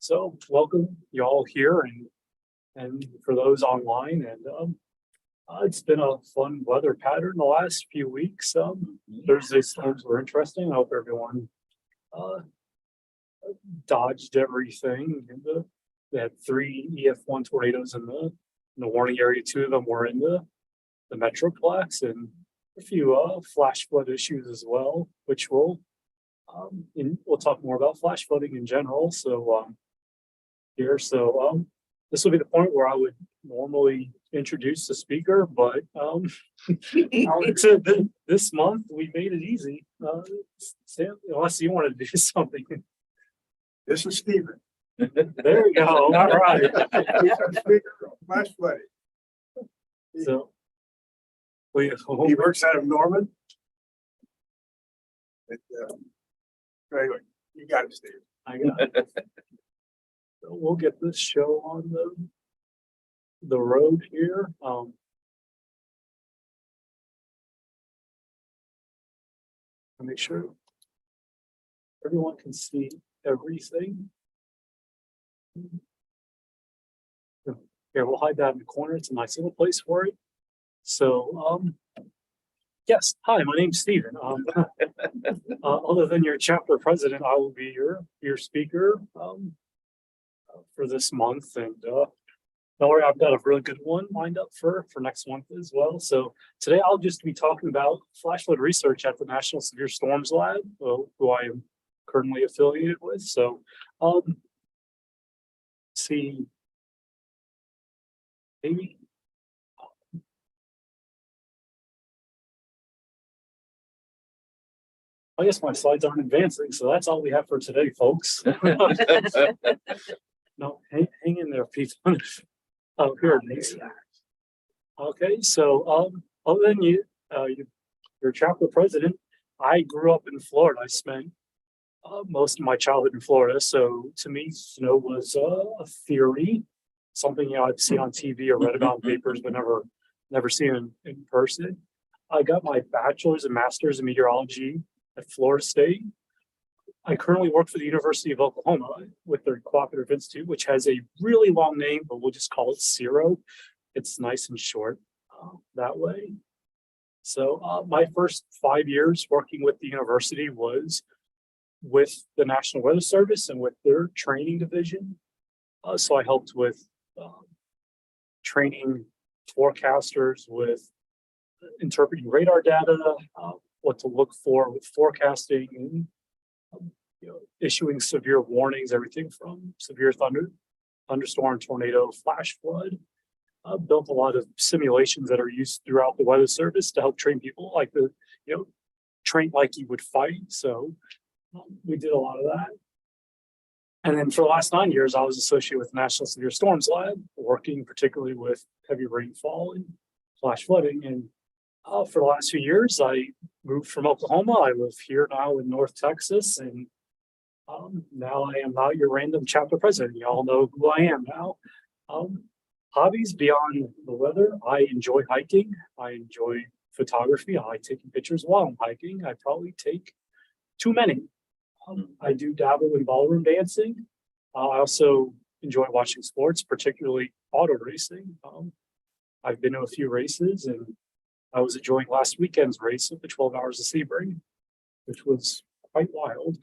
So welcome you all here and for those online it's been a fun weather pattern the last few weeks. Thursday storms were interesting. I hope everyone uh, dodged everything. They had 3 EF1 tornadoes in the warning area. 2 of them were in the Metroplex, and a few flash flood issues as well, which we'll talk more about flash flooding in general. So this will be the point where I would normally introduce the speaker, but this month we made it easy. Sam, unless you wanted to do something. This is Steven. There we go. All right. He's our speaker on flash flooding. So He works out of Norman. Anyway, you got it, Steve. I got it. So we'll get this show on the road here. Make sure everyone can see everything. Here, we'll hide that in the corner. It's a nice little place for it. So, yes, hi, my name's Steven. Other than your chapter president, I will be your speaker for this month, and don't worry, I've got a really good one lined up for next month as well. So today I'll just be talking about flash flood research at the National Severe Storms Lab, who I am currently affiliated with. So see, maybe. I guess my slides aren't advancing, so that's all we have for today, folks. No, hang in there, people. Oh, here it is. Okay, so other than your chapter president, I grew up in Florida. I spent most of my childhood in Florida, so to me, snow was a theory, something I'd see on TV or read about in papers, but never seen in person. I got my bachelor's and master's in meteorology at Florida State. I currently work for the University of Oklahoma with their Cooperative Institute, which has a really long name, but we'll just call it CIWRO. It's nice and short that way. So my first 5 years working with the university was with the National Weather Service and with their training division. So I helped with training forecasters with interpreting radar data, what to look for with forecasting, and issuing severe warnings, everything from severe thunderstorm, tornado, flash flood. Built a lot of simulations that are used throughout the weather service to help train people like train like you would fight. So we did a lot of that. And then for the last 9 years, I was associated with the National Severe Storms Lab, working particularly with heavy rainfall and flash flooding. And for the last few years, I moved from Oklahoma. I live here now in North Texas, and now I am not your random chapter president. You all know who I am now. Hobbies beyond the weather. I enjoy hiking. I enjoy photography. I like taking pictures while I'm hiking. I probably take too many. I do dabble in ballroom dancing. I also enjoy watching sports, particularly auto racing. I've been to a few races, and I was enjoying last weekend's race of the 12 Hours of Sebring, which was quite wild.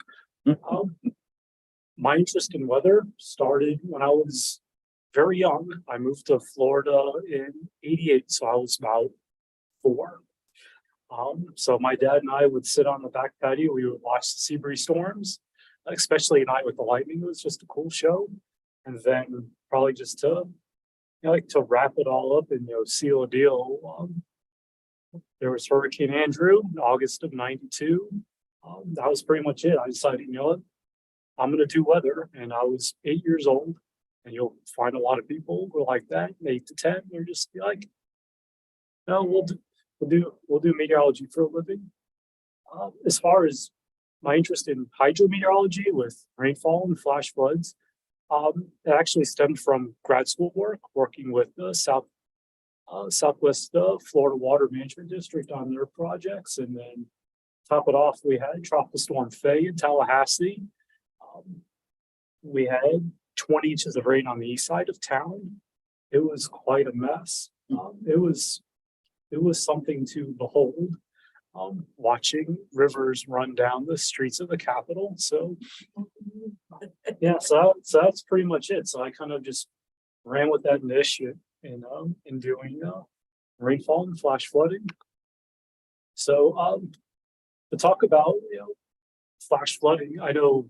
My interest in weather started when I was very young. I moved to Florida in '88, so I was about 4. So my dad and I would sit on the back patio. We would watch the Sebring storms, especially at night with the lightning. It was just a cool show. And then probably just to wrap it all up and seal a deal. There was Hurricane Andrew in August of '92. That was pretty much it. I decided, what, I'm going to do weather. And I was 8 years old. And you'll find a lot of people who are like that, 8 to 10. They're just like, no, we'll do meteorology for a living. As far as my interest in hydrometeorology with rainfall and flash floods, it actually stemmed from grad school work, working with the Southwest Florida Water Management District on their projects. And then top it off, we had Tropical Storm Faye in Tallahassee. We had 20 inches of rain on the east side of town. It was quite a mess. It was something to behold, watching rivers run down the streets of the capital. So yeah, so that's pretty much it. So I kind of just ran with that initiative in doing rainfall and flash flooding. So to talk about flash flooding, I know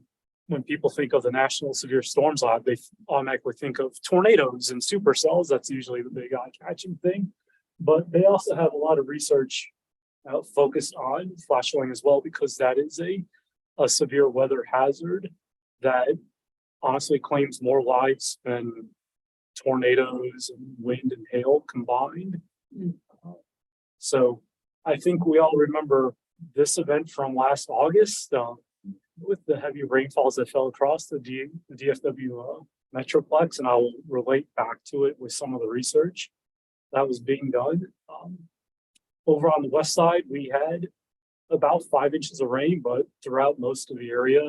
when people think of the National Severe Storms Lab, they automatically think of tornadoes and supercells. That's usually the big eye-catching thing. But they also have a lot of research focused on flash flooding as well, because that is a severe weather hazard that honestly claims more lives than tornadoes and wind and hail combined. So I think we all remember this event from last August with the heavy rainfalls that fell across the DFW Metroplex, and I'll relate back to it with some of the research that was being done. Over on the west side, we had about 5 inches of rain, but throughout most of the area,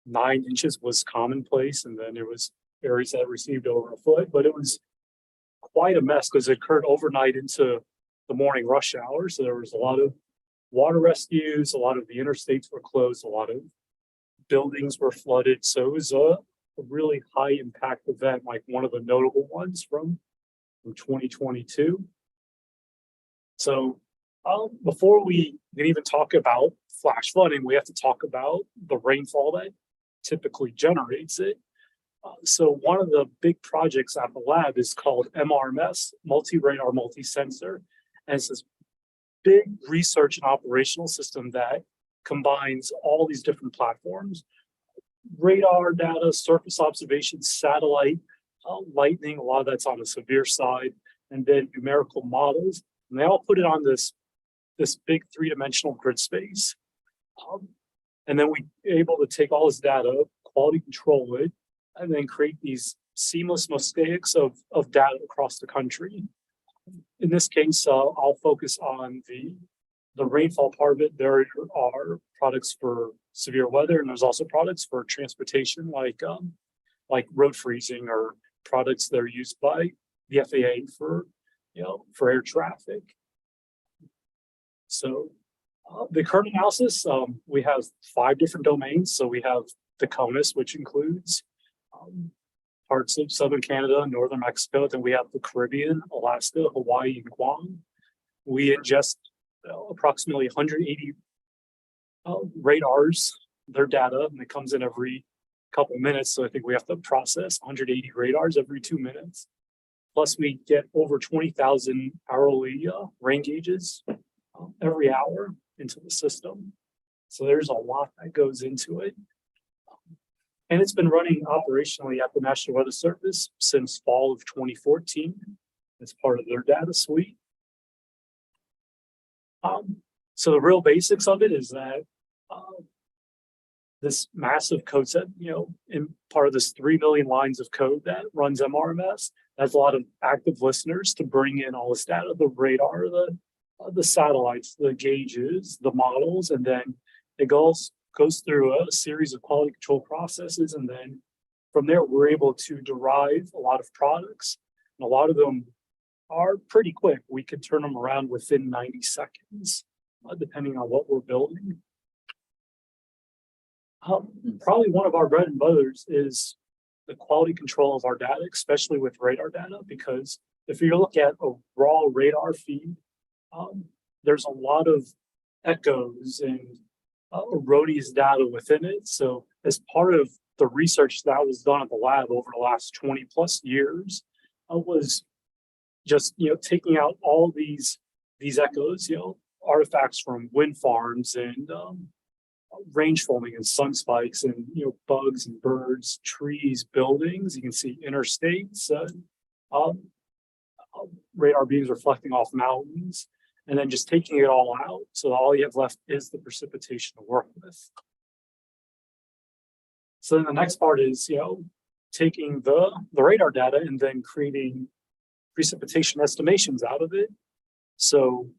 9 inches was commonplace, and then there was areas that received over a foot, but it was quite a mess because it occurred overnight into the morning rush hour. So there was a lot of water rescues, a lot of the interstates were closed, a lot of buildings were flooded. So it was a really high impact event, like one of the notable ones from 2022. So before we can even talk about flash flooding, we have to talk about the rainfall that typically generates it. So one of the big projects at the lab is called MRMS, Multi-Radar Multi-Sensor. And it's this big research and operational system that combines all these different platforms: radar data, surface observations, satellite, lightning, a lot of that's on the severe side, and then numerical models. And they all put it on this big three-dimensional grid space. And then we're able to take all this data, quality control it, and then create these seamless mosaics of data across the country. In this case, I'll focus on the rainfall part of it. There are products for severe weather, and there's also products for transportation, like road freezing, or products that are used by the FAA for air traffic. So the current analysis, we have 5 different domains. So we have the CONUS, which includes parts of southern Canada and northern Mexico. Then we have the Caribbean, Alaska, Hawaii, and Guam. We ingest approximately 180 radars, their data, and it comes in every couple minutes. So I think we have to process 180 radars every 2 minutes. Plus, we get over 20,000 hourly rain gauges every hour into the system. So there's a lot that goes into it. And it's been running operationally at the National Weather Service since fall of 2014 as part of their data suite. So the real basics of it is that this massive code set, in part of this 3 million lines of code that runs MRMS, has a lot of active listeners to bring in all this data, the radar, the satellites, the gauges, the models, and then it goes through a series of quality control processes. And then from there, we're able to derive a lot of products. And a lot of them are pretty quick. We could turn them around within 90 seconds, depending on what we're building. Probably one of our bread and butters is the quality control of our data, especially with radar data, because if you look at a raw radar feed, there's a lot of echoes and erroneous data within it. So as part of the research that was done at the lab over the last 20 plus years, was just taking out all these echoes, artifacts from wind farms and range foaming and sun spikes and bugs and birds, trees, buildings. You can see interstates, radar beams reflecting off mountains, and then just taking it all out. So all you have left is the precipitation to work with. So then the next part is taking the radar data and then creating precipitation estimations out of it. So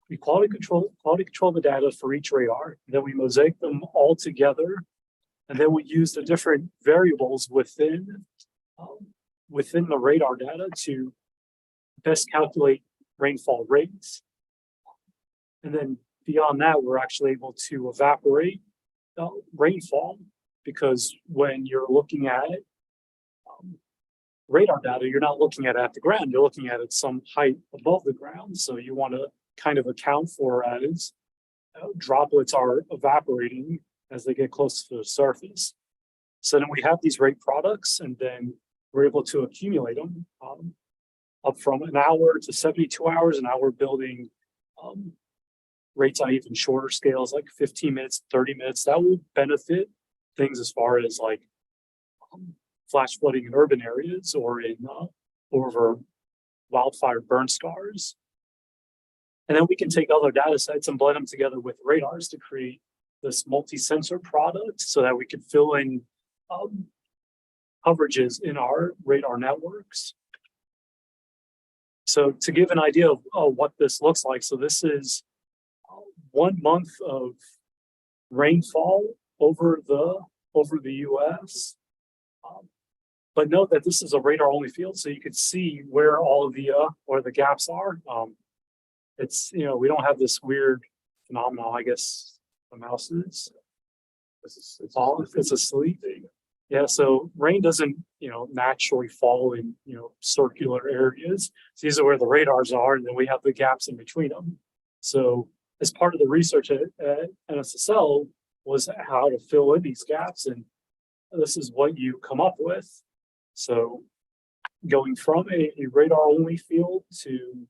we quality control the data for each radar, then we mosaic them all together And then we use the different variables within the radar data to best calculate rainfall rates. And then beyond that, we're actually able to evaporate rainfall, because when you're looking at radar data, you're not looking at the ground, you're looking at it some height above the ground. So you want to kind of account for as droplets are evaporating as they get close to the surface. So then we have these rate products, and then we're able to accumulate them up from an hour to 72 hours. And now we're building rates on even shorter scales, like 15 minutes, 30 minutes. That will benefit things as far as like flash flooding in urban areas or in over wildfire burn scars. And then we can take other data sets and blend them together with radars to create this multi-sensor product so that we can fill in coverages in our radar networks. So to give an idea of what this looks like, so this is 1 month of rainfall over the US. But note that this is a radar only field, so you can see where all of the gaps are. It's, we don't have this weird phenomenon, I guess the mouse is. It's asleep. Yeah, so rain doesn't, naturally fall in, circular areas. So these are where the radars are, and then we have the gaps in between them. So as part of the research at NSSL was how to fill in these gaps, and this is what you come up with. So going from a radar only field to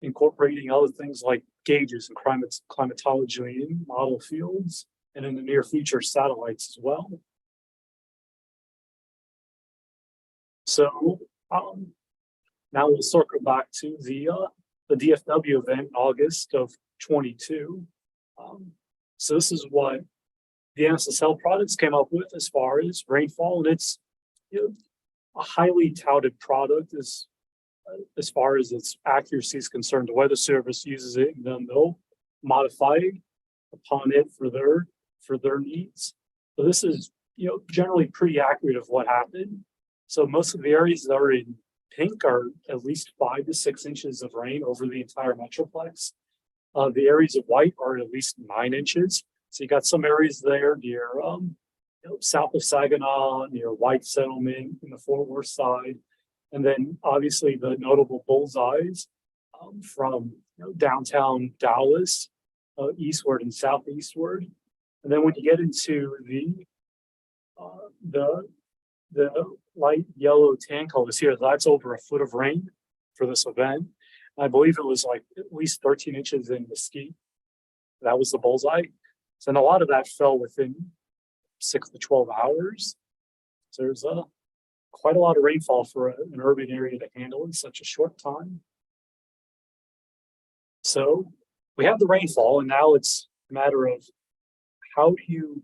incorporating other things like gauges and climatology model fields, and in the near future, satellites as well. So now we'll circle back to the DFW event in August of 22. So this is what the NSSL products came up with as far as rainfall, and it's a highly touted product as far as its accuracy is concerned. The Weather Service uses it, and then they'll modify upon it for their needs. So this is generally pretty accurate of what happened. So most of the areas that are in pink are at least 5 to 6 inches of rain over the entire metroplex. The areas of white are at least 9 inches. So you got some areas there near south of Saginaw, near White Settlement in the Fort Worth side. And then obviously the notable bullseyes from downtown Dallas, eastward and southeastward. And then when you get into the light yellow tan colors here, that's over 1 foot of rain for this event. I believe it was like at least 13 inches in Mesquite. That was the bullseye. So, and a lot of that fell within 6 to 12 hours. So there's quite a lot of rainfall for an urban area to handle in such a short time. So we have the rainfall, and now it's a matter of how do you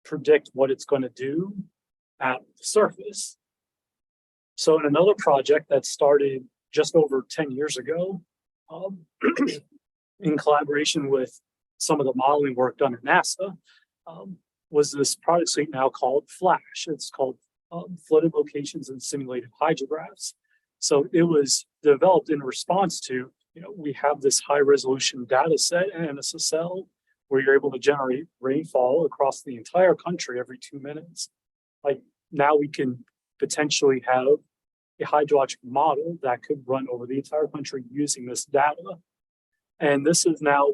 predict what it's going to do at the surface. So in another project that started just over 10 years ago, in collaboration with some of the modeling work done at NASA, was this product suite now called FLASH. It's called Flooded Locations and Simulated Hydrographs. So it was developed in response to, we have this high resolution data set in NSSL where you're able to generate rainfall across the entire country every 2 minutes. Like now we can potentially have a hydrologic model that could run over the entire country using this data. And this is now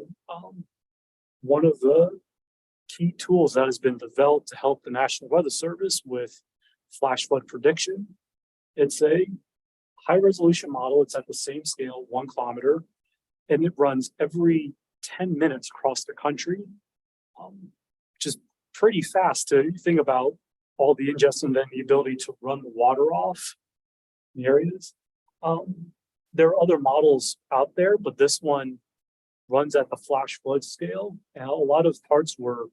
one of the key tools that has been developed to help the National Weather Service with flash flood prediction. It's a high resolution model. It's at the same scale, 1 kilometer, and it runs every 10 minutes across the country, which is pretty fast to think about all the ingest and then the ability to run the water off in the areas. There are other models out there, but this one runs at the flash flood scale. And a lot of parts were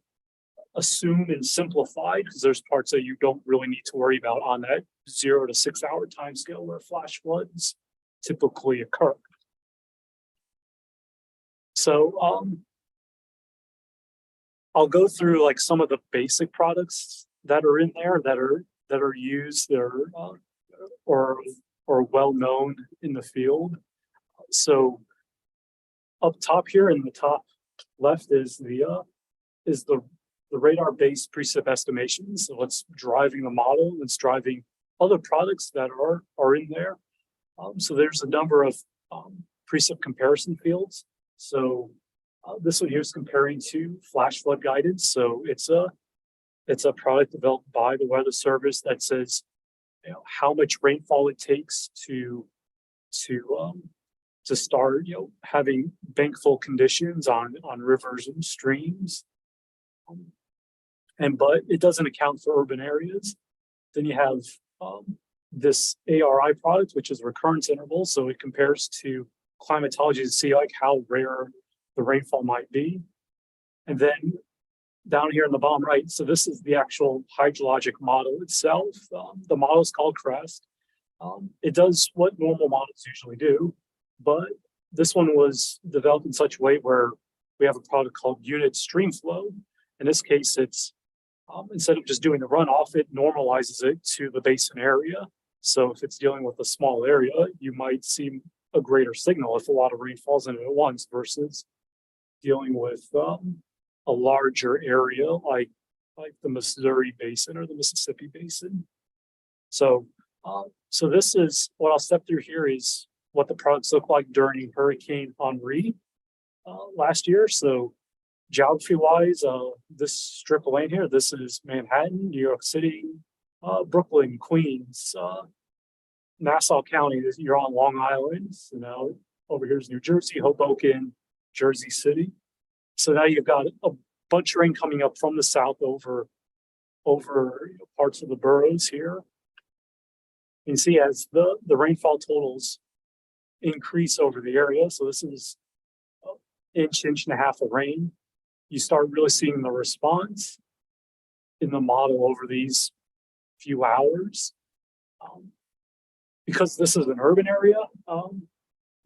assumed and simplified because there's parts that you don't really need to worry about on that 0 to 6 hour time scale where flash floods typically occur. So I'll go through like some of the basic products that are in there that are used there or well known in the field. So up top here in the top left is the radar-based precip estimations. So what's driving the model, it's driving other products that are in there. So there's a number of precip comparison fields. So this one here is comparing to flash flood guidance. So it's a product developed by the Weather Service that says, you know, how much rainfall it takes to start, you know, having bankful conditions on rivers and streams. But it doesn't account for urban areas. Then you have this ARI product, which is recurrence interval. So it compares to climatology to see like how rare the rainfall might be. And then down here in the bottom right, so this is the actual hydrologic model itself. The model is called CREST. It does what normal models usually do, but this one was developed in such a way where we have a product called unit stream flow. In this case, it's instead of just doing the runoff, it normalizes it to the basin area. So if it's dealing with a small area, you might see a greater signal if a lot of rain falls in it at once versus dealing with a larger area like the Missouri Basin or the Mississippi Basin. So this is what I'll step through here is what the products look like during Hurricane Henri last year. So geography-wise, this strip of land here, this is Manhattan, New York City, Brooklyn, Queens, Nassau County. You're on Long Island. So now over here is New Jersey, Hoboken, Jersey City. So now you've got a bunch of rain coming up from the south over parts of the boroughs here. You can see as the rainfall totals increase over the area. So this is inch and a half of rain. You start really seeing the response in the model over these few hours. Because this is an urban area,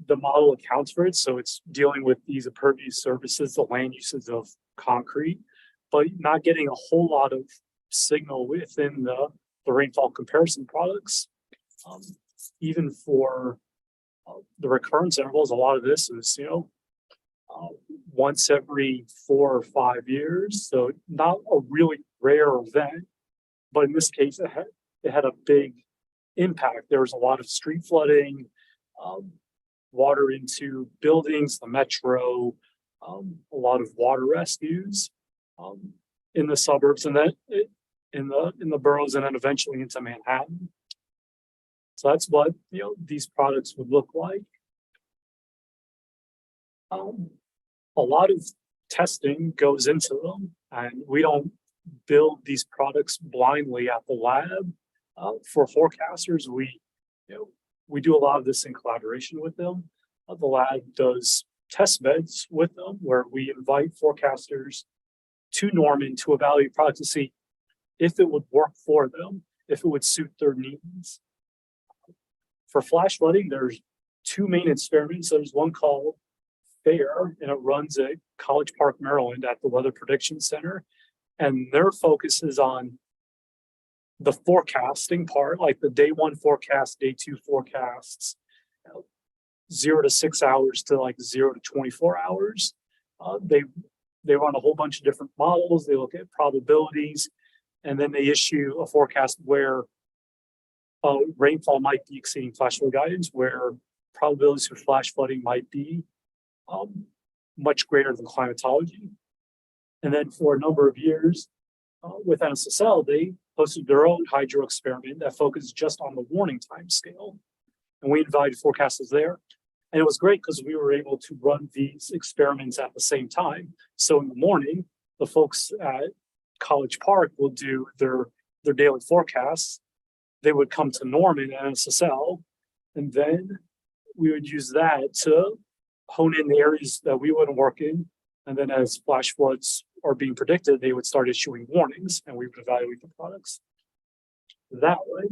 the model accounts for it. So it's dealing with these impervious surfaces, the land uses of concrete, but not getting a whole lot of signal within the rainfall comparison products. Even for the recurrence intervals, a lot of this is, you know, once every 4 or 5 years. So not a really rare event, but in this case, it had a big impact. There was a lot of street flooding, water into buildings, the metro, a lot of water rescues in the suburbs, and then in the boroughs, and then eventually into Manhattan. So that's what, you know, these products would look like. A lot of testing goes into them, and we don't build these products blindly at the lab. For forecasters, we do a lot of this in collaboration with them. The lab does test beds with them where we invite forecasters to Norman to evaluate products to see if it would work for them, if it would suit their needs. For flash flooding, there's 2 main experiments. There's one called FAIR, and it runs at College Park, Maryland at the Weather Prediction Center. And their focus is on the forecasting part, like the day 1 forecast, day 2 forecasts, 0 to 6 hours to like 0 to 24 hours. They run a whole bunch of different models. They look at probabilities, and then they issue a forecast where rainfall might be exceeding flash flood guidance, where probabilities for flash flooding might be much greater than climatology. And then for a number of years with NSSL, they hosted their own hydro experiment that focused just on the warning time scale. And we invited forecasters there. And it was great because we were able to run these experiments at the same time. So in the morning, the folks at College Park will do their daily forecasts. They would come to Norman and NSSL, and then we would use that to hone in the areas that we wouldn't work in. And then as flash floods are being predicted, they would start issuing warnings, and we would evaluate the products that way.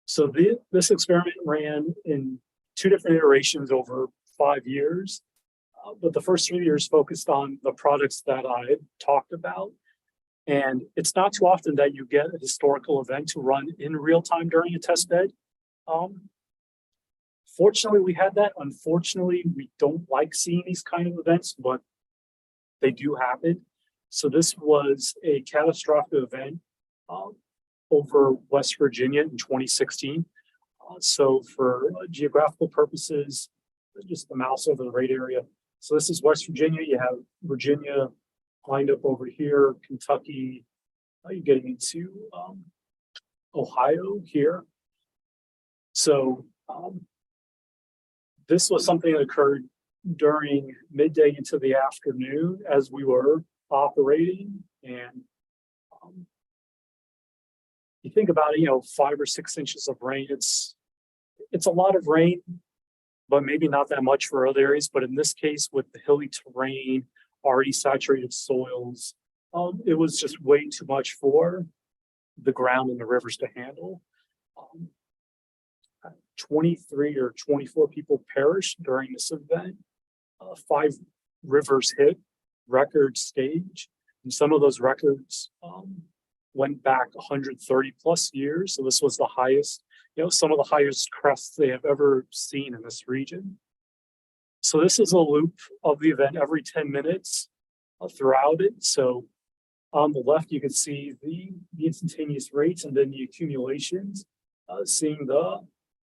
So this experiment ran in 2 different iterations over 5 years. But the first 3 years focused on the products that I talked about. And it's not too often that you get a historical event to run in real time during a test bed. Fortunately, we had that. Unfortunately, we don't like seeing these kind of events, but they do happen. So this was a catastrophic event over West Virginia in 2016. So for geographical purposes, just the mouse over the right area. So this is West Virginia. You have Virginia lined up over here, Kentucky. You're getting into Ohio here. So this was something that occurred during midday into the afternoon as we were operating. And you think about it, 5 or 6 inches of rain, it's a lot of rain, but maybe not that much for other areas. But in this case, with the hilly terrain, already saturated soils, it was just way too much for the ground and the rivers to handle. 23 or 24 people perished during this event. 5 rivers hit record stage, and some of those records went back 130 plus years. So this was the highest, some of the highest crests they have ever seen in this region. So this is a loop of the event every 10 minutes throughout it. So on the left, you can see the instantaneous rates and then the accumulations, seeing the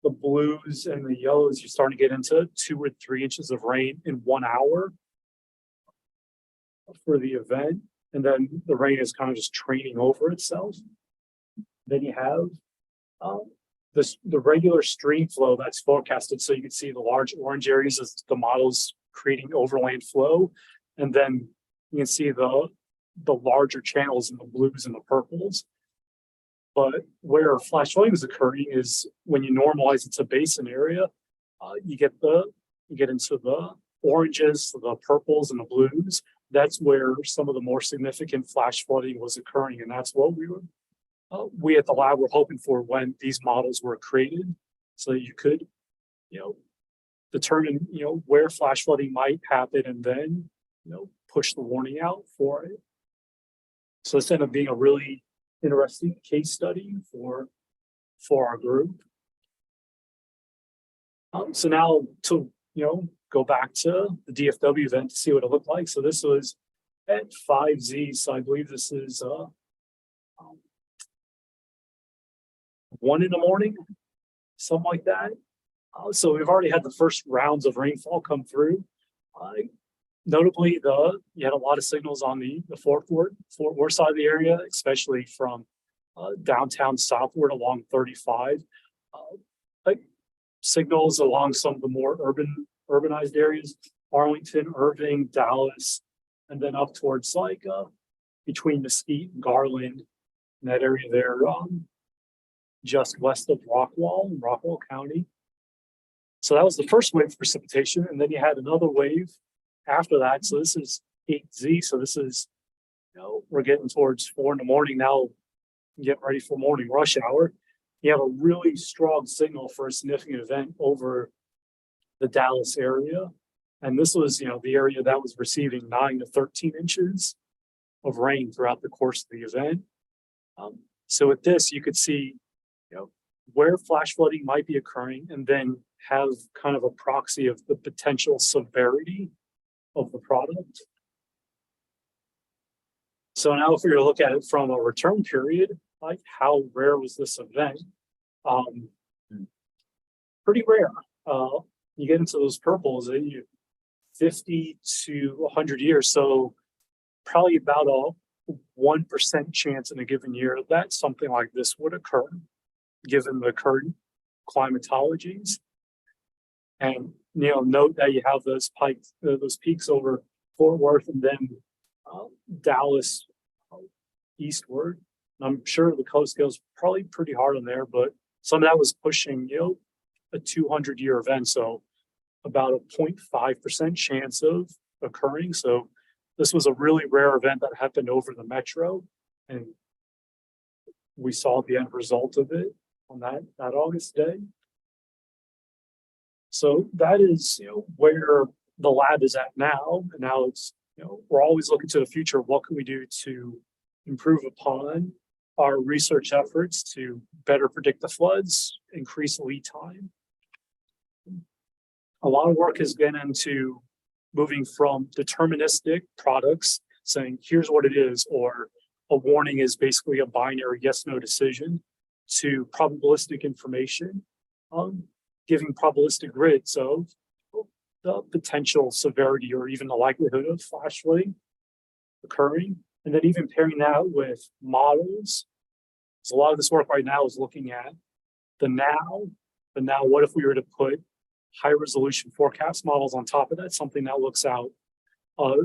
blues and the yellows, you're starting to get into 2 or 3 inches of rain in 1 hour for the event. And then the rain is kind of just training over itself. Then you have the regular stream flow that's forecasted. So you can see the large orange areas as the model's creating overland flow. And then you can see the larger channels in the blues and the purples. But where flash flooding is occurring is when you normalize it to basin area, you get into the oranges, the purples, and the blues. That's where some of the more significant flash flooding was occurring, and that's what we at the lab were hoping for when these models were created, so that you could, determine, where flash flooding might happen, and then, push the warning out for it. So this ended up being a really interesting case study for our group. So now to go back to the DFW event to see what it looked like. So this was at 5Z. So I believe this is 1 in the morning, something like that. So we've already had the first rounds of rainfall come through. Notably, you had a lot of signals on the Fort Worth side of the area, especially from downtown southward along 35. Signals along some of the more urbanized areas, Arlington, Irving, Dallas, and then up towards between Mesquite and Garland, in that area there, just west of Rockwall County. So that was the first wave of precipitation, and then you had another wave after that. So this is 8Z. So this is, we're getting towards 4 in the morning now, getting ready for morning rush hour. You have a really strong signal for a significant event over the Dallas area. And this was, the area that was receiving 9 to 13 inches of rain throughout the course of the event. So with this, you could see, where flash flooding might be occurring, and then have kind of a proxy of the potential severity of the product. So now if we were to look at it from a return period, like how rare was this event? Pretty rare. You get into those purples, 50 to 100 years. So probably about a 1% chance in a given year that something like this would occur, given the current climatologies. And note that you have those peaks over Fort Worth, and then Dallas eastward. And I'm sure the coast goes probably pretty hard on there, but some of that was pushing a 200-year event, so about a 0.5% chance of occurring. So this was a really rare event that happened over the metro, and we saw the end result of it on that August day. So that is where the lab is at now. And now it's, we're always looking to the future. What can we do to improve upon our research efforts to better predict the floods, increase lead time? A lot of work has been into moving from deterministic products, saying here's what it is, or a warning is basically a binary yes/no decision, to probabilistic information, giving probabilistic grids of the potential severity or even the likelihood of flash flooding occurring, and then even pairing that with models. So a lot of this work right now is looking at the now, but now what if we were to put high resolution forecast models on top of that, something that looks out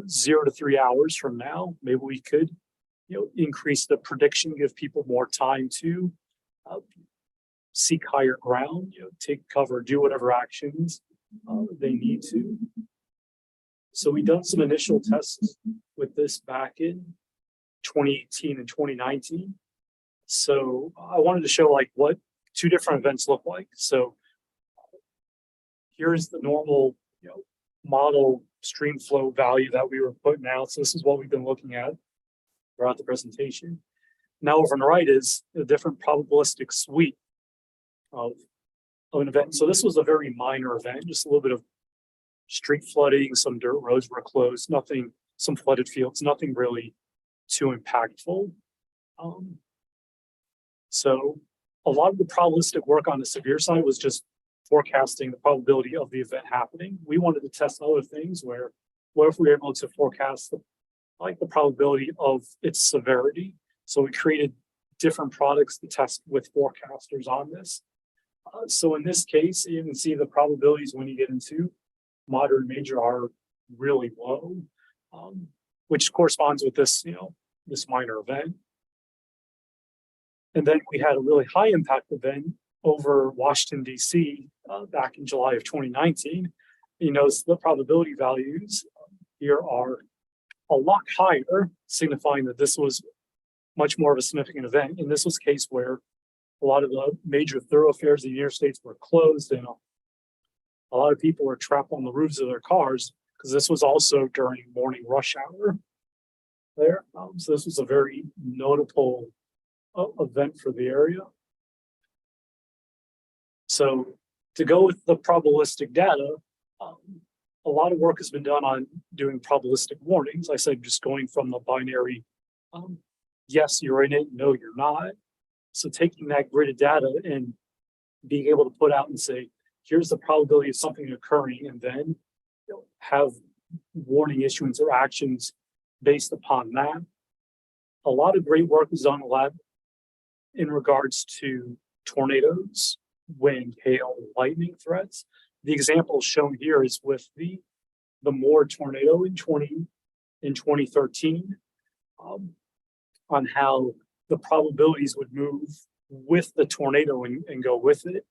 0 to 3 hours from now. Maybe we could, increase the prediction, give people more time to seek higher ground, take cover, do whatever actions they need to. So we done some initial tests with this back in 2018 and 2019. So I wanted to show like what 2 different events look like. So here's the normal, model stream flow value that we were putting out. So this is what we've been looking at throughout the presentation. Now over on the right is a different probabilistic suite of an event. So this was a very minor event, just a little bit of street flooding, some dirt roads were closed, nothing, some flooded fields, nothing really too impactful. So a lot of the probabilistic work on the severe side was just forecasting the probability of the event happening. We wanted to test other things where, what if we were able to forecast the probability of its severity? So we created different products to test with forecasters on this. So in this case, you can see the probabilities when you get into moderate and major are really low, which corresponds with this, this minor event. And then we had a really high impact event over Washington, D.C. Back in July of 2019. The probability values here are a lot higher, signifying that this was much more of a significant event. And this was a case where a lot of the major thoroughfares in the interstates were closed, and a lot of people were trapped on the roofs of their cars, because this was also during morning rush hour there. So this was a very notable event for the area. So to go with the probabilistic data, a lot of work has been done on doing probabilistic warnings. I said just going from the binary, yes, you're in it, no, you're not. So taking that gridded data and being able to put out and say, here's the probability of something occurring, and then have warning issuance or actions based upon that. A lot of great work was done in the lab in regards to tornadoes, wind, hail, lightning threats. The example shown here is with the Moore tornado in 2013, on how the probabilities would move with the tornado and go with it.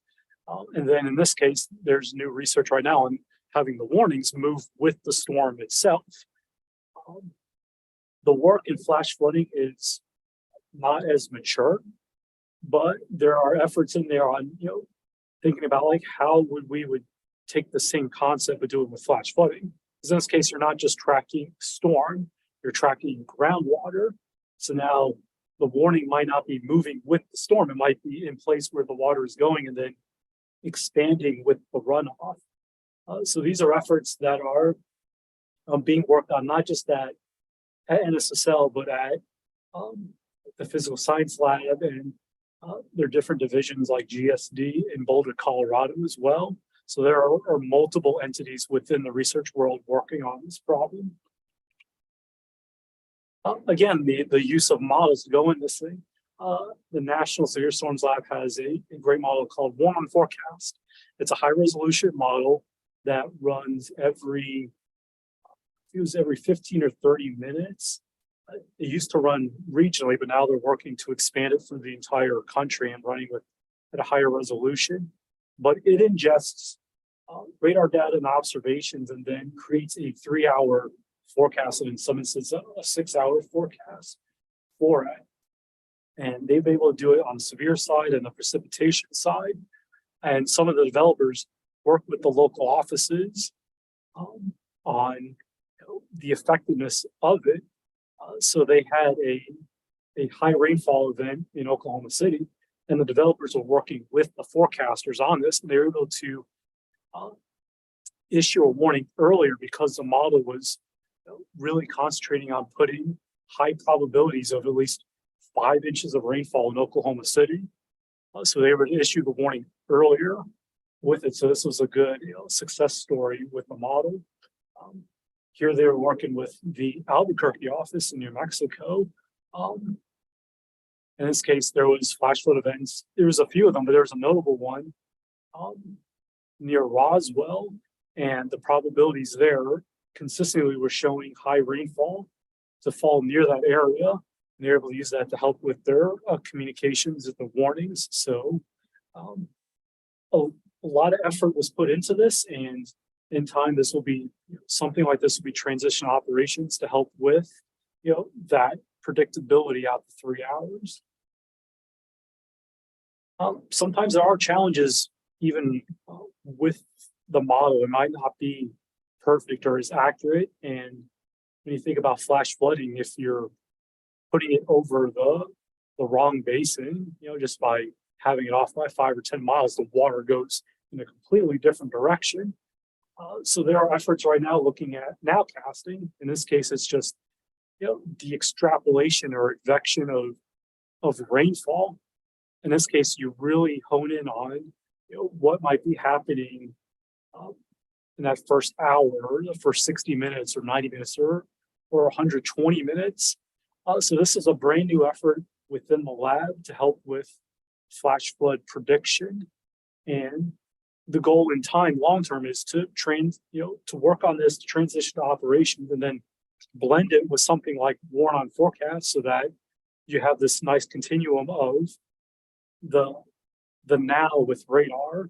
And then in this case, there's new research right now on having the warnings move with the storm itself. The work in flash flooding is not as mature, but there are efforts in there on, thinking about like how we would take the same concept but do it with flash flooding. Because in this case, you're not just tracking storm, you're tracking groundwater. So now the warning might not be moving with the storm. It might be in place where the water is going and then expanding with the runoff. So these are efforts that are being worked on, not just at NSSL, but at the physical science lab, and there are different divisions like GSD in Boulder, Colorado as well. So there are multiple entities within the research world working on this problem. Again, the use of models to go in this thing. The National Severe Storms Lab has a great model called Warn on Forecast. It's a high resolution model that runs every 15 or 30 minutes. It used to run regionally, but now they're working to expand it for the entire country and running at a higher resolution. But it ingests radar data and observations and then creates a 3-hour forecast, and in some instances a 6-hour forecast for it. And they've been able to do it on the severe side and the precipitation side. And some of the developers work with the local offices on the effectiveness of it. So they had a high rainfall event in Oklahoma City, and the developers were working with the forecasters on this, and they were able to issue a warning earlier because the model was really concentrating on putting high probabilities of at least 5 inches of rainfall in Oklahoma City. So they were to issue the warning earlier with it. So this was a good success story with the model. Here they were working with the Albuquerque office in New Mexico. In this case, there was flash flood events. There was a few of them, but there was a notable one near Roswell, and the probabilities there consistently were showing high rainfall to fall near that area. And they're able to use that to help with their communications and the warnings. So a lot of effort was put into this, and in time, this will be something like this will be transition operations to help with that predictability out to 3 hours. Sometimes there are challenges even with the model. It might not be perfect or as accurate. And when you think about flash flooding, if you're putting it over the wrong basin, just by having it off by 5 or 10 miles, the water goes in a completely different direction. So there are efforts right now looking at nowcasting. In this case, it's just the extrapolation or advection of rainfall. In this case, you really hone in on what might be happening in that first hour, or the first 60 minutes, or 90 minutes, or 120 minutes. So this is a brand new effort within the lab to help with flash flood prediction. And the goal in time, long term, is to work on this, to transition to operations, and then blend it with something like warn on forecast, so that you have this nice continuum of the now with radar,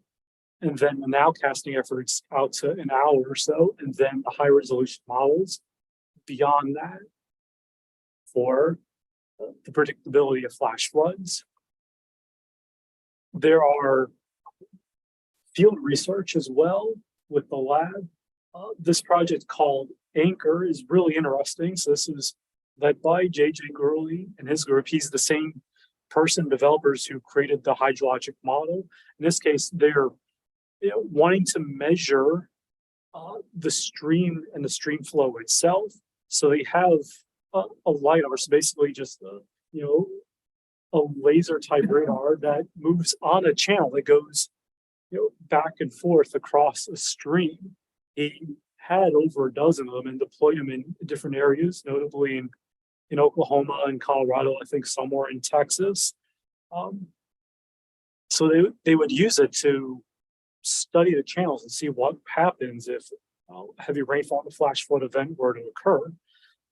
and then the nowcasting efforts out to an hour or so, and then the high resolution models beyond that for the predictability of flash floods. There are field research as well with the lab. This project called Anchor is really interesting. So this is led by J.J. Gurley and his group. He's the same person, developers who created the hydrologic model. In this case, they're wanting to measure the stream and the stream flow itself. So they have a LiDAR, so basically just a laser type radar that moves on a channel that goes back and forth across a stream. He had over a dozen of them and deployed them in different areas, notably in Oklahoma and Colorado, I think somewhere in Texas. So they would use it to study the channels and see what happens if heavy rainfall and a flash flood event were to occur.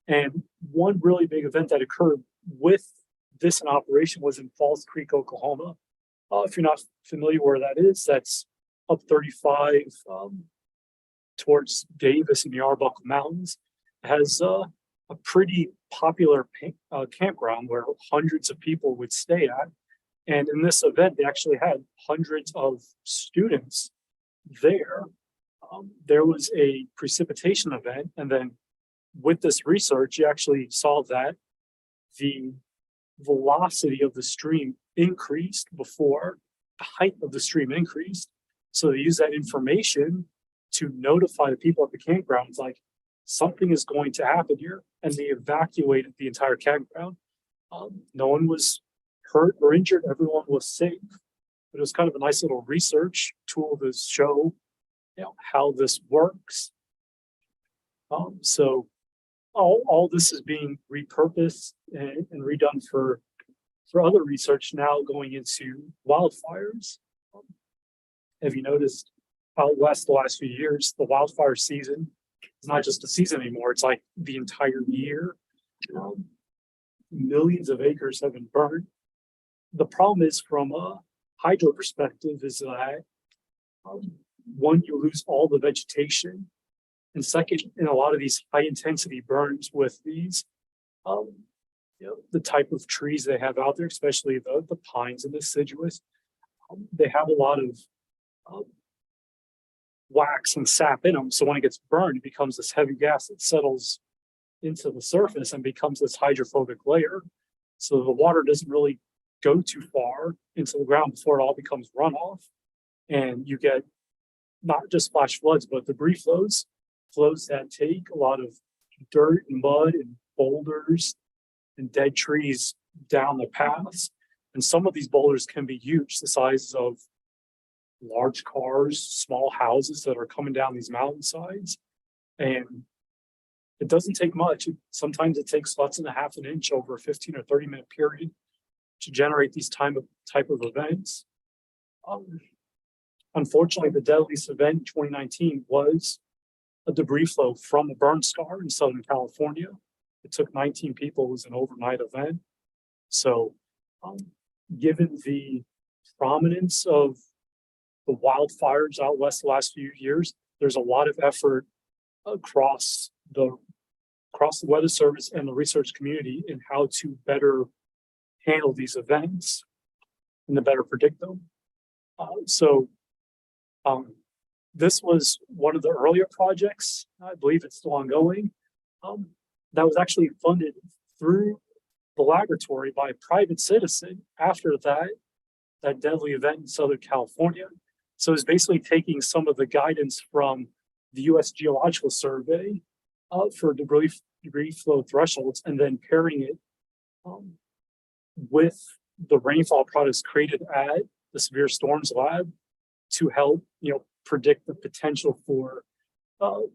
And one really big event that occurred with this in operation was in Falls Creek, Oklahoma. If you're not familiar where that is, that's up 35 towards Davis in the Arbuckle Mountains. It has a pretty popular campground where hundreds of people would stay at. And in this event, they actually had hundreds of students there. There was a precipitation event, and then with this research, you actually saw that the velocity of the stream increased before the height of the stream increased. So they use that information to notify the people at the campgrounds, like, something is going to happen here, and they evacuated the entire campground. No one was hurt or injured, everyone was safe. But it was kind of a nice little research tool to show how this works. So all this is being repurposed and redone for other research now going into wildfires. Have you noticed out west the last few years, the wildfire season is not just a season anymore, it's like the entire year. Millions of acres have been burned. The problem is, from a hydro perspective, is that one, you lose all the vegetation, and second, in a lot of these high intensity burns with these the type of trees they have out there, especially the pines and the deciduous, they have a lot of wax and sap in them. So when it gets burned, it becomes this heavy gas that settles into the surface and becomes this hydrophobic layer. So the water doesn't really go too far into the ground before it all becomes runoff. And you get not just flash floods, but debris flows that take a lot of dirt and mud and boulders and dead trees down the paths. And some of these boulders can be huge, the size of large cars, small houses that are coming down these mountainsides. And it doesn't take much. Sometimes it takes less than a half an inch over a 15 or 30-minute period to generate these type of events. Unfortunately, the deadliest event in 2019 was a debris flow from a burn scar in Southern California. It took 19 people. It was an overnight event. So given the prominence of the wildfires out west the last few years, there's a lot of effort across the Weather Service and the research community in how to better handle these events and to better predict them. This was one of the earlier projects. I believe it's still ongoing. That was actually funded through the laboratory by a private citizen after that deadly event in Southern California. So it's basically taking some of the guidance from the U.S. Geological Survey for debris flow thresholds and then pairing it with the rainfall products created at the Severe Storms Lab to help, predict the potential for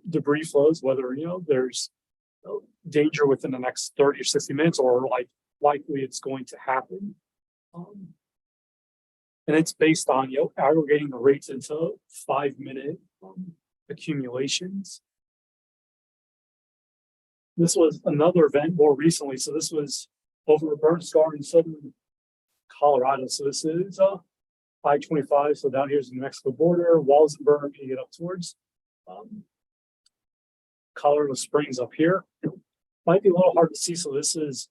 debris flows, whether, there's danger within the next 30 or 60 minutes or likely it's going to happen. And it's based on, aggregating the rates into 5-minute accumulations. This was another event more recently. So this was over a burn scar in southern Colorado. So this is I-25. So down here's the New Mexico border, Walsenburg, you get up towards Colorado Springs up here. It might be a little hard to see. So this is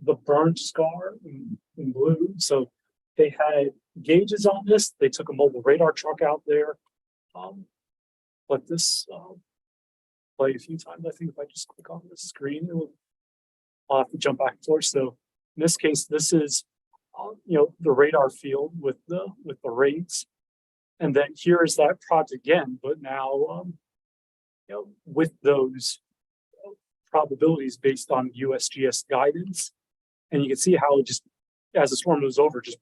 the burn scar in blue. So they had gauges on this. They took a mobile radar truck out there. Let this play a few times. I think if I just click on the screen, I'll have to jump back and forth. So in this case, this is the radar field with the rates, and then here is that project again, but now with those probabilities based on USGS guidance, and you can see how it just as the storm moves over, just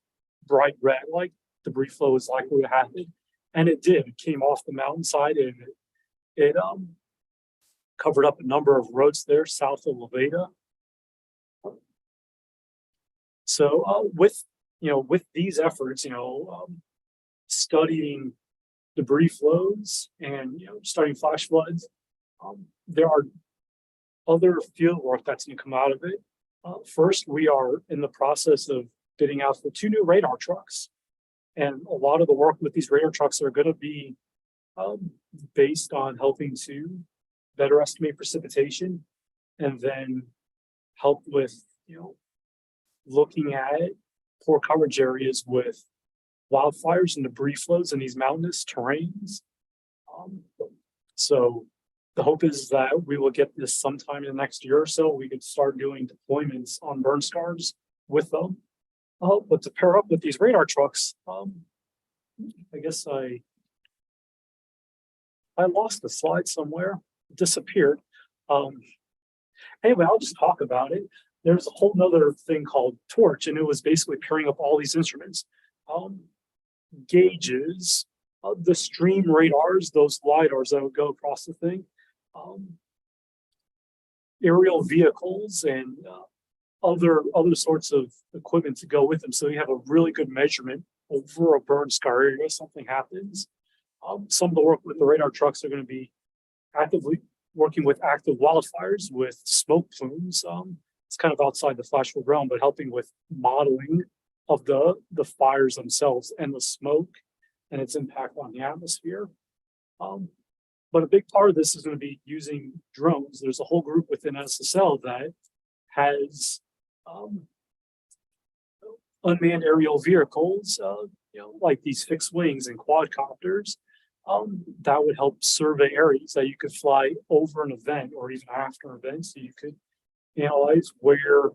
bright red, like debris flow is likely to happen, and it did. It came off the mountainside and it covered up a number of roads there south of Levada. So with these efforts, studying debris flows and studying flash floods, there are other field work that's going to come out of it. First, we are in the process of bidding out for 2 new radar trucks, and a lot of the work with these radar trucks are going to be based on helping to better estimate precipitation, and then help with looking at poor coverage areas with wildfires and debris flows in these mountainous terrains. So the hope is that we will get this sometime in the next year or so. We could start doing deployments on burn scars with them. But to pair up with these radar trucks, I guess I lost the slide somewhere. It disappeared. Anyway, I'll just talk about it. There's a whole nother thing called Torch, and it was basically pairing up all these instruments. Gauges, the stream radars, those LiDARs that would go across the thing, aerial vehicles, and other sorts of equipment to go with them. So you have a really good measurement over a burn scar area if something happens. Some of the work with the radar trucks are going to be actively working with active wildfires with smoke plumes. It's kind of outside the flash flood realm, but helping with modeling of the fires themselves and the smoke and its impact on the atmosphere. But a big part of this is going to be using drones. There's a whole group within NSSL that has unmanned aerial vehicles, like these fixed wings and quadcopters that would help survey areas that you could fly over an event or even after an event, so you could analyze where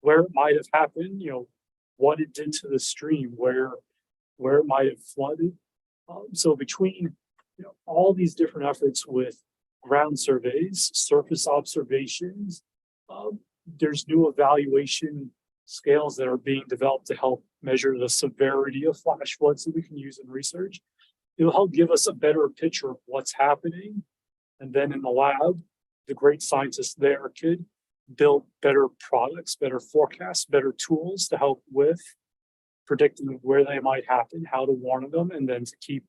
it might have happened, what it did to the stream, where it might have flooded. So between all these different efforts with ground surveys, surface observations, there's new evaluation scales that are being developed to help measure the severity of flash floods that we can use in research. It'll help give us a better picture of what's happening. And then in the lab, the great scientists there could build better products, better forecasts, better tools to help with predicting where they might happen, how to warn them, and then to keep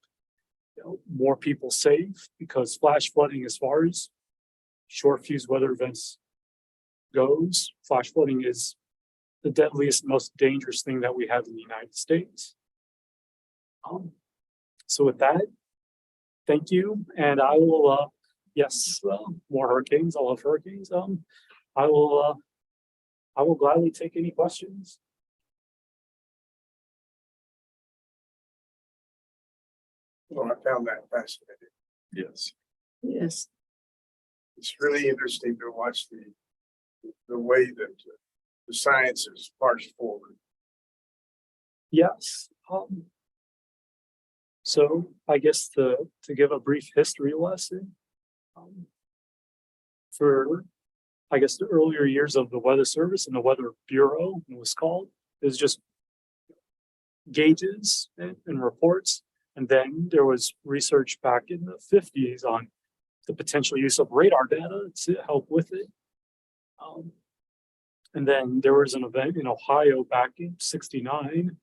more people safe, because flash flooding, as far as short fuse weather events goes, flash flooding is the deadliest, most dangerous thing that we have in the United States. So with that, thank you. And I will, yes, more hurricanes. I love hurricanes. I will gladly take any questions. Well, I found that fascinating. Yes. Yes. It's really interesting to watch the way that the science is marched forward. Yes. So I guess to give a brief history lesson, for I guess the earlier years of the Weather Service and the Weather Bureau, it was called, is just gauges and reports. And then there was research back in the 50s on the potential use of radar data to help with it. And then there was an event in Ohio back in '69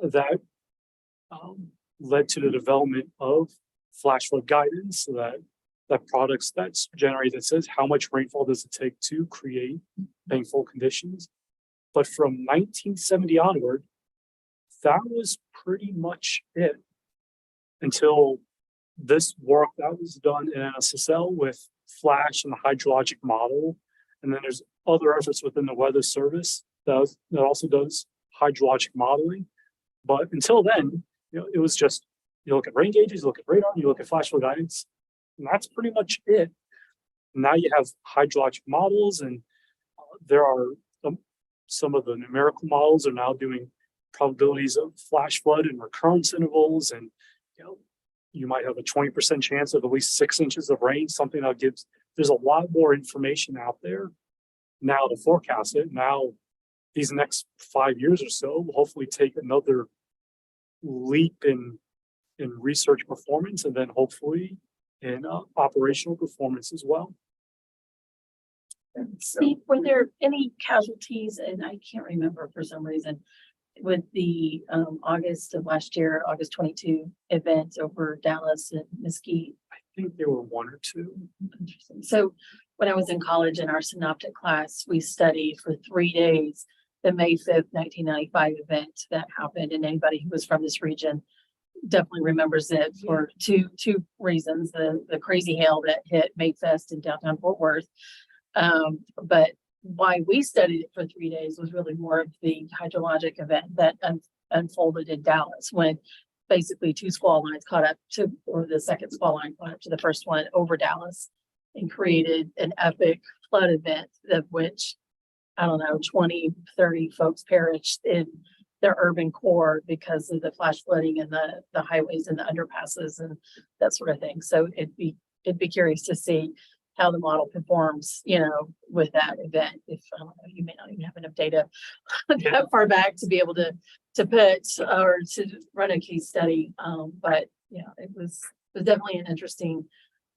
that led to the development of flash flood guidance, so that products that's generated that says how much rainfall does it take to create painful conditions. But from 1970 onward, that was pretty much it, until this work that was done in NSSL with flash and the hydrologic model. And then there's other efforts within the Weather Service that also does hydrologic modeling. But until then, it was just, you look at rain gauges, you look at radar, you look at flash flood guidance, and that's pretty much it. Now you have hydrologic models, and there are some of the numerical models are now doing probabilities of flash flood and recurrence intervals, and you might have a 20% chance of at least 6 inches of rain, something that gives, there's a lot more information out there now to forecast it. Now, these next 5 years or so will hopefully take another leap in research performance, and then hopefully in operational performance as well. Steve, were there any casualties, and I can't remember for some reason, with the August of last year, August 22 event over Dallas and Mesquite? I think there were 1 or 2. Interesting. So when I was in college in our synoptic class, we studied for 3 days the May 5th, 1995 event that happened, and anybody who was from this region definitely remembers it for two reasons: the crazy hail that hit Mayfest in downtown Fort Worth. But why we studied it for 3 days was really more of the hydrologic event that unfolded in Dallas, when basically 2 squall lines caught up to, or the second squall line caught up to the first one over Dallas, and created an epic flood event of which, I don't know, 20, 30 folks perished in their urban core because of the flash flooding and the highways and the underpasses and that sort of thing. So it'd be curious to see how the model performs, with that event. If I don't know, you may not even have enough data that far back to be able to put or to run a case study. But it was definitely an interesting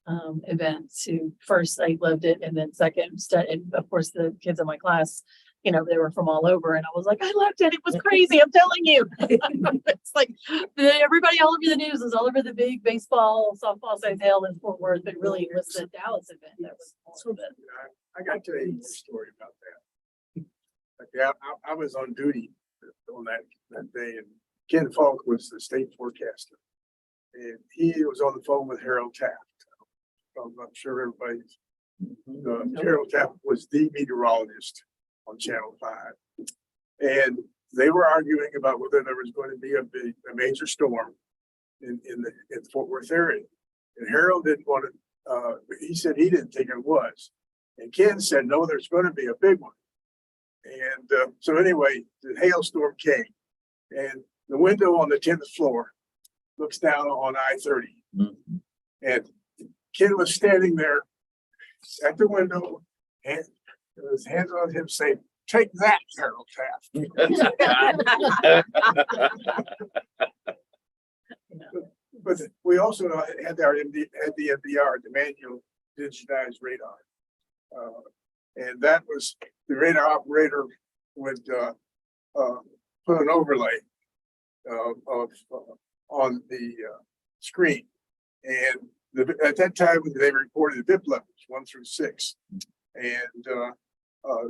event. To first, I loved it, and then second, and of course the kids in my class, they were from all over, and I was like, I loved it. It was crazy. I'm telling you. It's like everybody all over the news is all over the big baseball, softball size hail in Fort Worth, but really it was the Dallas event that was more of it. I got to tell you a story about that. Okay, I was on duty on that day, and Ken Falk was the state forecaster, and he was on the phone with Harold Taft. I'm sure everybody's. Harold Taft was the meteorologist on Channel 5, and they were arguing about whether there was going to be a major storm in Fort Worth area. And Harold didn't want to, he said he didn't think it was. And Ken said, no, there's going to be a big one. And so anyway, the hailstorm came, and the window on the 10th floor looks down on I-30. Mhm. And Ken was standing there at the window, and with his hands on him saying, take that, Harold Taft. But we also had the MDR, the manual digitized radar. And that was, the radar operator would put an overlay on the screen. And at that time, they reported VIP levels 1 through 6. And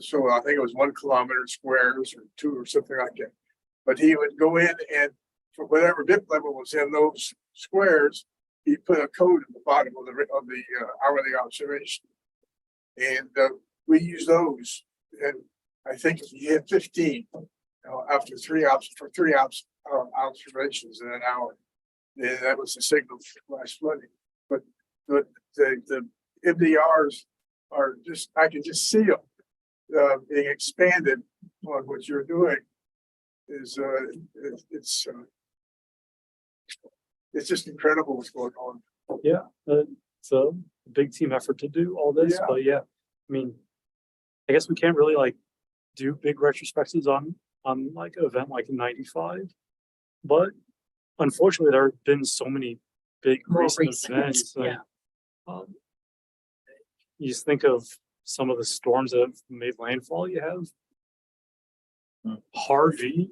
so I think it was 1 kilometer squares or 2 or something like that. But he would go in, and for whatever VIP level was in those squares, he put a code at the bottom of the hourly observation. And we use those. And I think if you had 15 after 3 observations in an hour, then that was the signal for flash flooding. But the MDRs are just, I can just see them being expanded on what you're doing. Is it's just incredible what's going on. Yeah, it's a big team effort to do all this, Yeah. but yeah, I mean, I guess we can't really like do big retrospectives on like an event like in '95, but unfortunately there have been so many big More recent recent, events. yeah. You just think of some of the storms that have made landfall. You have Harvey,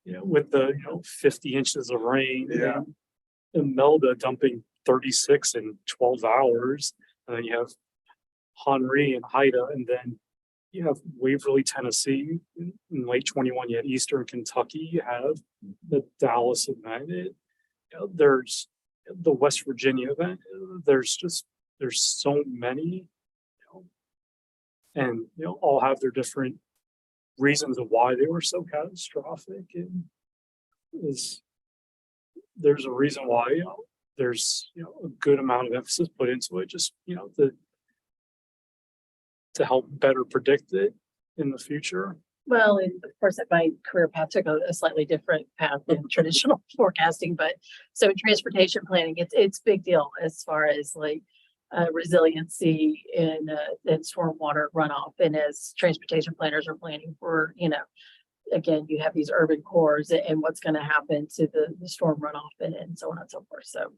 with the 50 inches of rain, Yeah. and Imelda dumping 36 in 12 hours, and then you have Henri and Haida, and then you have Waverly, Tennessee in late 21. You had Eastern Kentucky. You have the Dallas event. There's the West Virginia event. There's so many, and all have their different reasons of why they were so catastrophic. And there's a reason why there's a good amount of emphasis put into it, just to help better predict it in the future. Well, and of course, my career path took a slightly different path than traditional forecasting, but so in transportation planning, it's big deal as far as like resiliency and stormwater runoff. And as transportation planners are planning for, again, you have these urban cores and what's going to happen to the storm runoff and so on and so forth. So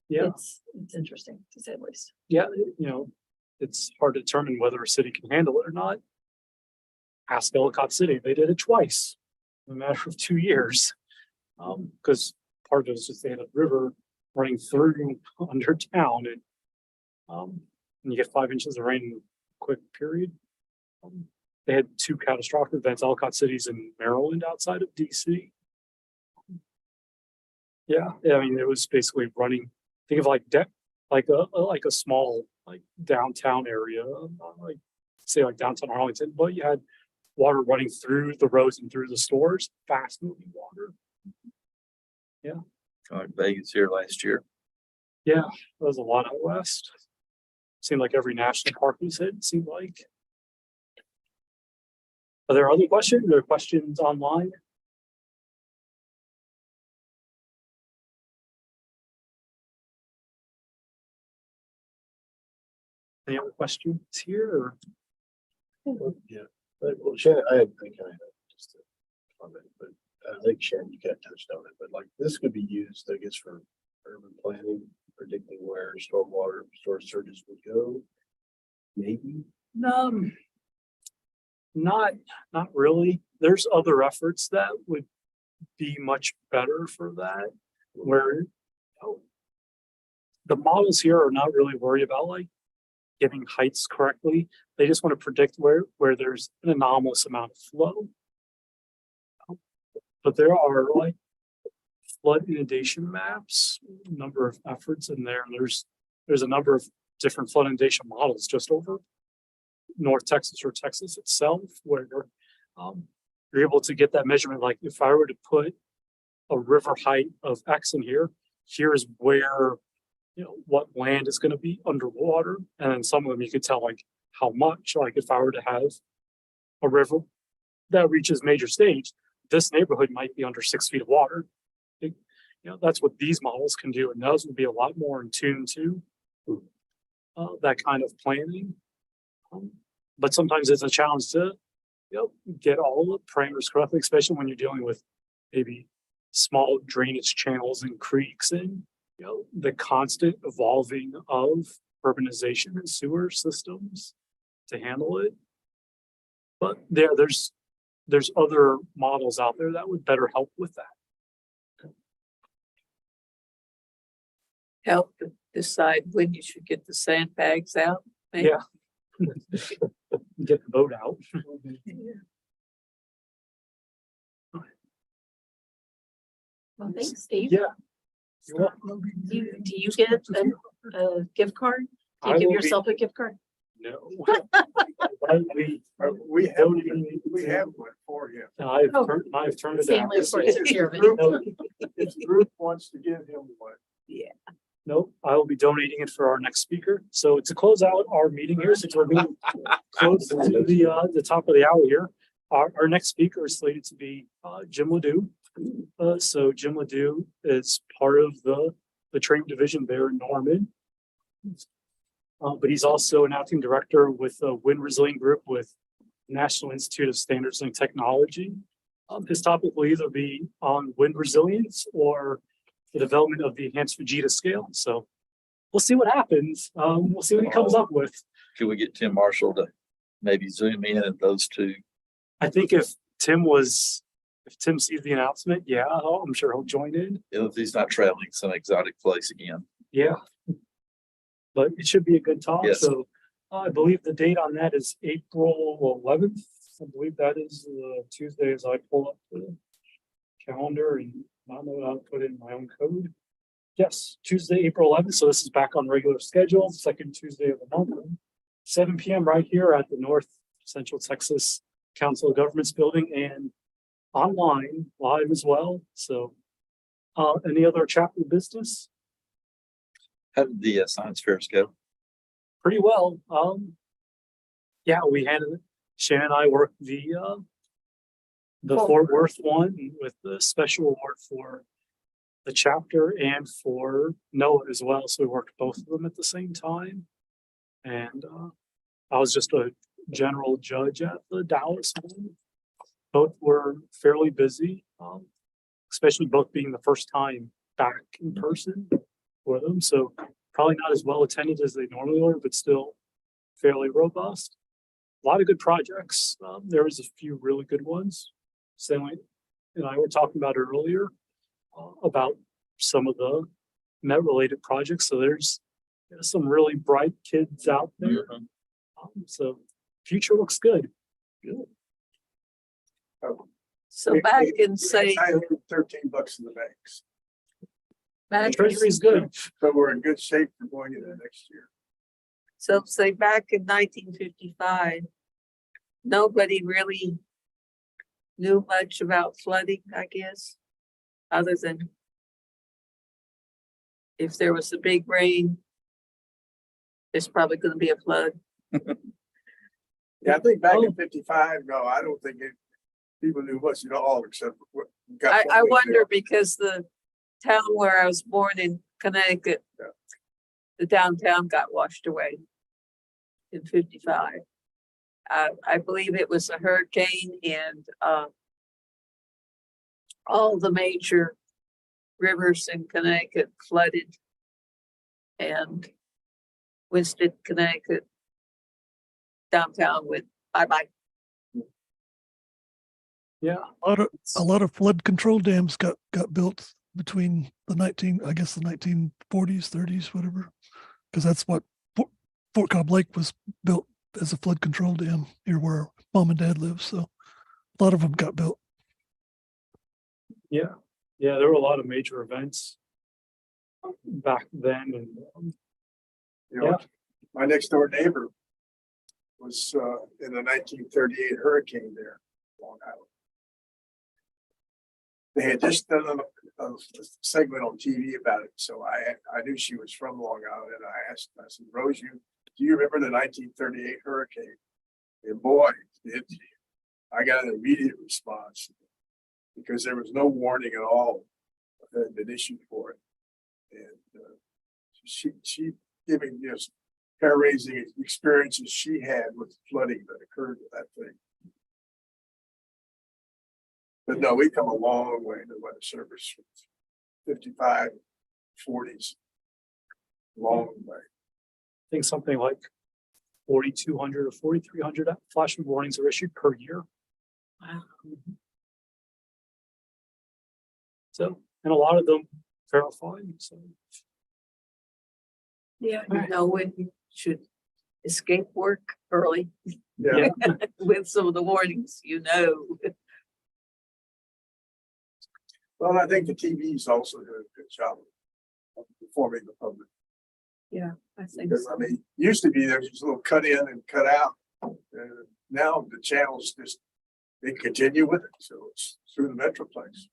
Yeah, it's interesting to say the least. yeah, it's hard to determine whether a city can handle it or not. Ask Ellicott City; they did it twice in a matter of 2 years, because part of it is just they had a river running through under town, and you get 5 inches of rain in a quick period. They had 2 catastrophic events. Ellicott City's in Maryland, outside of DC. Yeah, I mean, it was basically running. Think of like a small like downtown area, like say like downtown Arlington, but you had water running through the roads and through the stores, fast moving water. Kind of like Vegas here last year. Yeah, there was a lot out west. Seemed like every national park was hit. It seemed like. Are there other questions? Are there questions online? Any other questions here? Yeah, well, Shannon, I think I had just a comment, but I think Shannon, you kind of touched on it, but like this could be used, I guess, for urban planning, predicting where stormwater storage surges would go. Maybe. Not really. There's other efforts that would be much better for that, where the models here are not really worried about like getting heights correctly. They just want to predict where there's an anomalous amount of flow. But there are like flood inundation maps, a number of efforts in there. There's a number of different flood inundation models just over North Texas or Texas itself, where you're able to get that measurement. Like if I were to put a river height of X in here, here's where, what land is gonna be underwater. And then some of them you could tell like how much, like if I were to have a river that reaches major stage, this neighborhood might be under 6 feet of water. That's what these models can do, and those would be a lot more in tune to that kind of planning. But sometimes it's a challenge to, get all the parameters correctly, especially when you're dealing with maybe small drainage channels and creeks and, the constant evolving of urbanization and sewer systems to handle it. But there's other models out there that would better help with that. Help decide when you should get the sandbags out. maybe? Yeah. Get the boat out. Well, thanks, Steve. Yeah. You're welcome. Do you get a gift card? Do I you give will be- yourself a gift card? No. We have one for him. I've Oh. turned it down. Stanley, of course, takes care of it. No, His group wants to give him one. no, I will be donating it for our next speaker. So to close out our meeting here, since we're being close to the top of the hour here, our next speaker is slated to be Jim Ledoux. So Jim Ledoux is part of the training division there in Norman. But he's also an acting director with the Wind Resilient Group with National Institute of Standards and Technology. His topic will either be on wind resilience or the development of the enhanced Vegeta scale. So we'll see what happens. We'll see what he comes up with. Can we get Tim Marshall to maybe zoom in at those two? I think if Tim sees the announcement, yeah, I'm sure he'll join in. If he's not traveling some exotic place again. Yeah. But it should be a good talk. Yes. So I believe the date on that is April 11th. I believe that is Tuesday as I pull up the calendar and not know how to put in my own code. Yes, Tuesday, April 11th. So this is back on regular schedule, second Tuesday of the month, 7 p.m. right here at the North Central Texas Council of Governments building and online live as well. So any other chapter business? How did the science fairs go? Pretty well. Yeah, we had Shannon and I worked the Fort Worth one with the special award for the chapter and for NOAA as well. So we worked both of them at the same time. And I was just a general judge at the Dallas one. Both were fairly busy, especially both being the first time back in person for them. So probably not as well attended as they normally are, but still fairly robust. A lot of good projects. There was a few really good ones. Stanley and I were talking about earlier about some of the Met related projects. So there's some really bright kids out there. So future looks good. So back in say, $913 in the banks. back, Treasury's good. So we're in good shape for going into next year. so say back in 1955, nobody really knew much about flooding, I guess, other than if there was a big rain, there's probably going to be a flood. Yeah, I think back in 55, no, I don't think people knew much at all except what got. I flooded wonder there. because the town where I was born in Connecticut, Yeah. the downtown got washed away in 55. I believe it was a hurricane and all the major rivers in Connecticut flooded and Winston, Connecticut downtown went bye-bye. Yeah. A lot of flood control dams got built between the 1940s, 30s, whatever. Because that's what Fort Cobb Lake was built as a flood control dam here where mom and dad live. So a lot of them got built. Yeah. Yeah, there were a lot of major events back then. And You know, my next door neighbor was in the 1938 hurricane there, Long Island. they had just done a segment on TV about it, so I knew she was from Long Island, and I said, Rose, do you remember the 1938 hurricane? And boy, I got an immediate response because there was no warning at all that had been issued for it. And she giving just hair-raising experiences she had with the flooding that occurred with that thing. But no, we come a long way in the weather service, 55, 40s, long way. I think something like 4,200 or 4,300 flash warnings are issued per year. Wow. So, and a lot of them verified, so. Yeah, you know when you should escape work early Yeah, with some of the warnings, you know. well, I think the TV's also doing a good job of informing the public. Yeah, I think Because so. I mean, used to be there was a little cut in and cut out. Now the channels just, they continue with it, so it's through the Metroplex.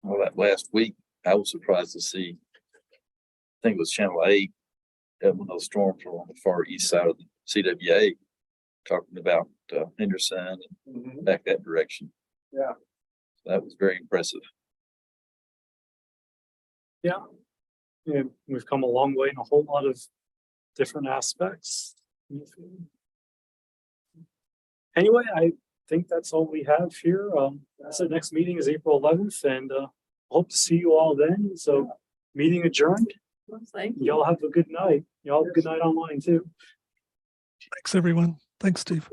Well, that last week, I was surprised to see, I think it was Channel 8, when those storms were on the far east side of the CWA, talking about Henderson and back that direction. Yeah. That was very impressive. Yeah. And we've come a long way in a whole lot of different aspects. Anyway, I think that's all we have here. So the next meeting is April 11th, and hope to see you all then. So meeting adjourned. Well, thank you. Y'all have a good night. Y'all have a good night online too. Thanks, everyone. Thanks, Steve.